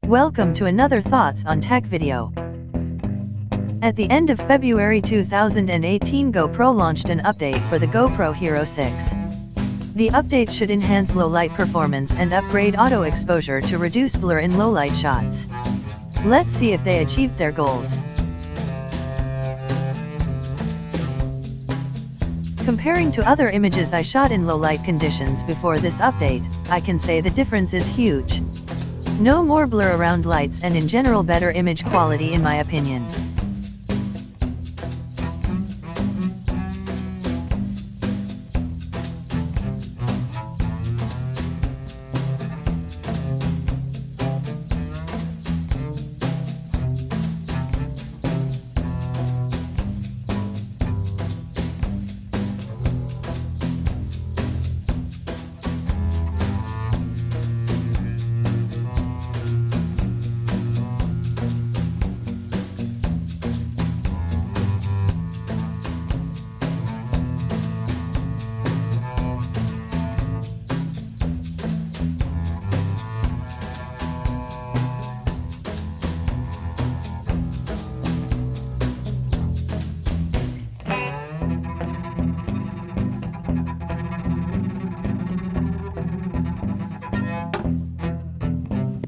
Welcome to another Thoughts on Tech video. At the end of February 2018, GoPro launched an update for the GoPro Hero 6. The update should enhance low-light performance and upgrade auto exposure to reduce blur in low-light shots. Let's see if they achieved their goals. Comparing to other images I shot in low-light conditions before this update, I can say the difference is huge. No more blur around lights and in general better image quality in my opinion.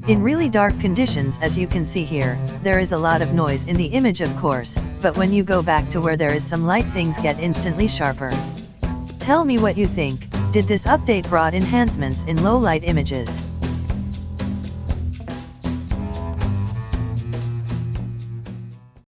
In really dark conditions, as you can see here, there is a lot of noise in the image of course, but when you go back to where there is some light, things get instantly sharper. Tell me what you think. Did this update brought enhancements in low light images?